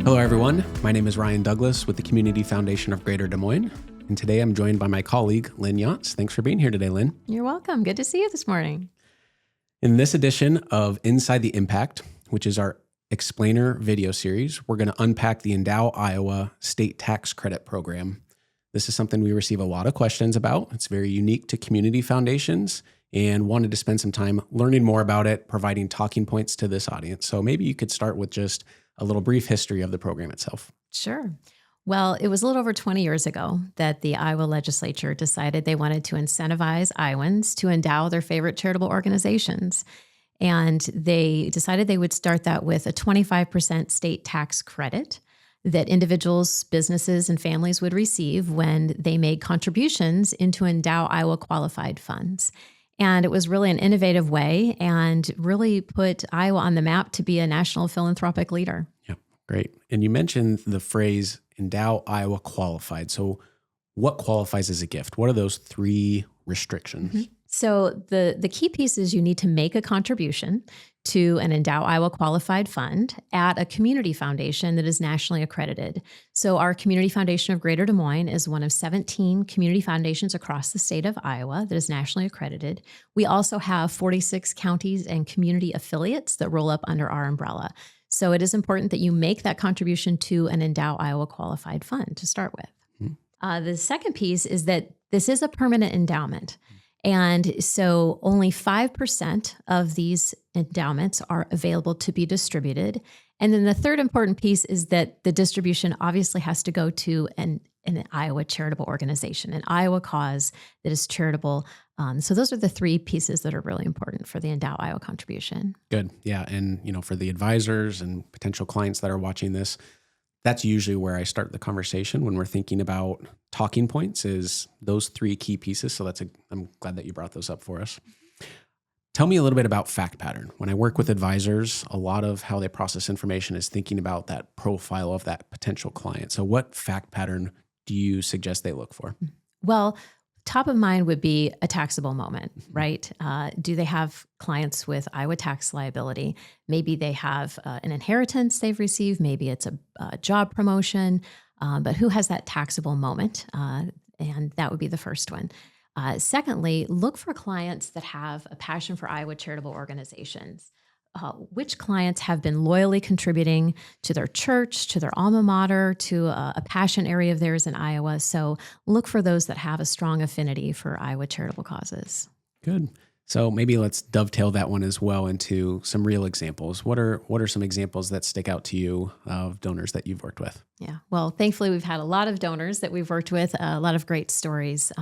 Hello, everyone. My name is Ryan Douglas with the Community Foundation of Greater Des Moines. And today I'm joined by my colleague, Lynn Yance. Thanks for being here today, Lynn. You're welcome. Good to see you this morning. In this edition of Inside the Impact, which is our explainer video series, we're going to unpack the Endow, Iowa State Tax Credit Program. This is something we receive a lot of questions about. It's very unique to community foundations and wanted to spend some time learning more about it, providing talking points to this audience. So maybe you could start with just a little brief history of the program itself. Sure. Well, it was a little over 20 years ago that the Iowa legislature decided they wanted to incentivize Iowans to endow their favorite charitable organizations. And they decided they would start that with a 25% state tax credit that individuals, businesses, and families would receive when they made contributions into Endow Iowa qualified funds. And it was really an innovative way and really put Iowa on the map to be a national philanthropic leader. Yeah, great. And you mentioned the phrase Endow Iowa qualified. So what qualifies as a gift? What are those three restrictions? Mm-hmm. So the key piece is you need to make a contribution to an Endow Iowa qualified fund at a community foundation that is nationally accredited. So our Community Foundation of Greater Des Moines is one of 17 community foundations across the state of Iowa that is nationally accredited. We also have 46 counties and community affiliates that roll up under our umbrella. So it is important that you make that contribution to an Endow Iowa qualified fund to start with. Mm-hmm. The second piece is that this is a permanent endowment. And so only 5% of these endowments are available to be distributed. And then the third important piece is that the distribution obviously has to go to an Iowa charitable organization, an Iowa cause that is charitable. So those are the three pieces that are really important for the Endow Iowa contribution. Good. Yeah. And, for the advisors and potential clients that are watching this, that's usually where I start the conversation when we're thinking about talking points is those three key pieces. So I'm glad that you brought those up for us. Tell me a little bit about fact pattern. When I work with advisors, a lot of how they process information is thinking about that profile of that potential client. So what fact pattern do you suggest they look for? Well, top of mind would be a taxable moment, right? Do they have clients with Iowa tax liability? Maybe they have an inheritance they've received. Maybe it's a job promotion, but who has that taxable moment? And that would be the first one. Secondly, look for clients that have a passion for Iowa charitable organizations. Which clients have been loyally contributing to their church, to their alma mater, to a passion area of theirs in Iowa. So look for those that have a strong affinity for Iowa charitable causes. Good. So maybe let's dovetail that one as well into some real examples. What are some examples that stick out to you of donors that you've worked with? Yeah, well, thankfully, we've had a lot of donors that we've worked with, a lot of great stories.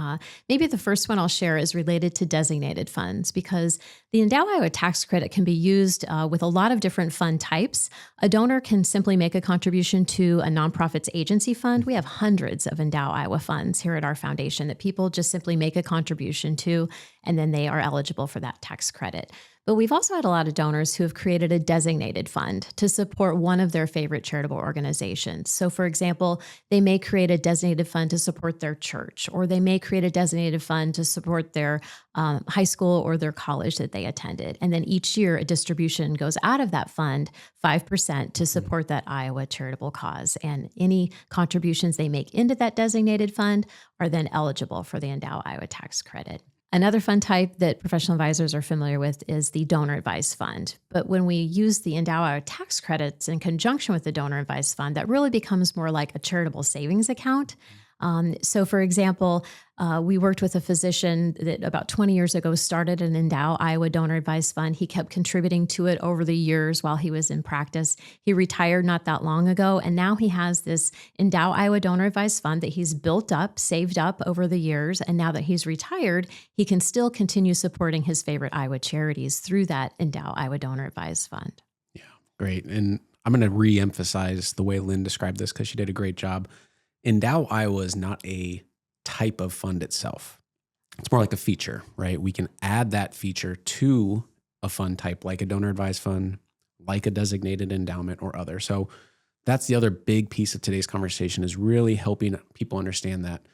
Maybe the first one I'll share is related to designated funds because the Endow Iowa tax credit can be used with a lot of different fund types. A donor can simply make a contribution to a nonprofit's agency fund. We have hundreds of Endow Iowa funds here at our foundation that people just simply make a contribution to, and then they are eligible for that tax credit. But we've also had a lot of donors who have created a designated fund to support one of their favorite charitable organizations. So for example, they may create a designated fund to support their church, or they may create a designated fund to support their high school or their college that they attended. And then each year a distribution goes out of that fund, 5% to support that Iowa charitable cause. And any contributions they make into that designated fund are then eligible for the Endow Iowa tax credit. Another fund type that professional advisors are familiar with is the donor advised fund. But when we use the Endow Iowa tax credits in conjunction with the donor advised fund, that really becomes more like a charitable savings account. So for example, we worked with a physician that about 20 years ago started an Endow Iowa donor advised fund. He kept contributing to it over the years while he was in practice. He retired not that long ago, and now he has this Endow Iowa donor advised fund that he's built up, saved up over the years. And now that he's retired, he can still continue supporting his favorite Iowa charities through that Endow Iowa donor advised fund. Yeah, great. And I'm going to re-emphasize the way Lynn described this because she did a great job. Endow Iowa is not a type of fund itself. It's more like a feature, right? We can add that feature to a fund type like a donor advised fund, like a designated endowment or other. So that's the other big piece of today's conversation is really helping people understand that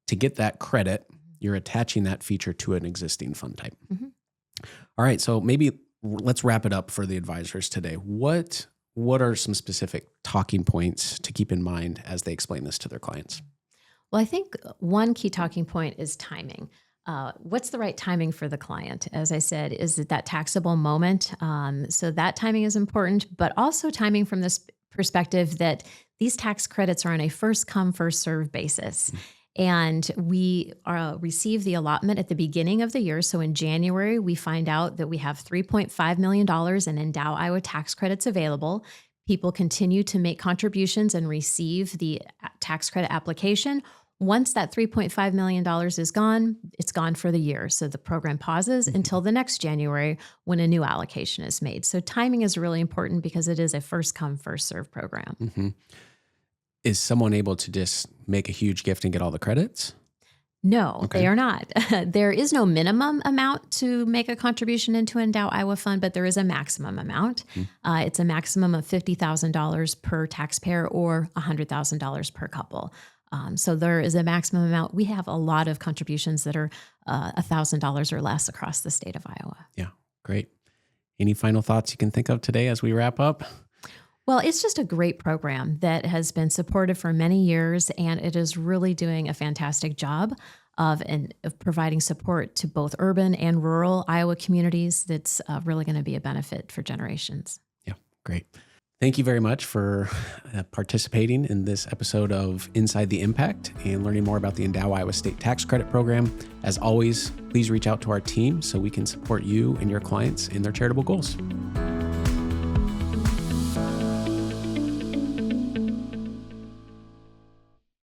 to get that credit, you're attaching that feature to an existing fund type. Mm-hmm. All right. So maybe let's wrap it up for the advisors today. What what are some specific talking points to keep in mind as they explain this to their clients? Well, I think one key talking point is timing. What's the right timing for the client? As I said, is it that taxable moment? So that timing is important, but also timing from this perspective that these tax credits are on a first come, first serve basis. And we receive the allotment at the beginning of the year. So in January, we find out that we have $3.5 million in Endow, Iowa tax credits available. People continue to make contributions and receive the tax credit application. Once that $3.5 million is gone, it's gone for the year. So the program pauses until the next January when a new allocation is made. So timing is really important because it is a first come, first serve program. Mm-hmm. Is someone able to just make a huge gift and get all the credits? No, They are not. There is no minimum amount to make a contribution into Endow Iowa Fund, but there is a maximum amount. It's a maximum of $50,000 per taxpayer or $100,000 per couple. So there is a maximum amount. We have a lot of contributions that are $1,000 or less across the state of Iowa. Yeah, great. Any final thoughts you can think of today as we wrap up? Well, it's just a great program that has been supported for many years, and it is really doing a fantastic job of providing support to both urban and rural Iowa communities. That's really going to be a benefit for generations. Yeah, great. Thank you very much for participating in this episode of Inside the Impact and learning more about the Endow Iowa State Tax Credit Program. As always, please reach out to our team so we can support you and your clients in their charitable goals.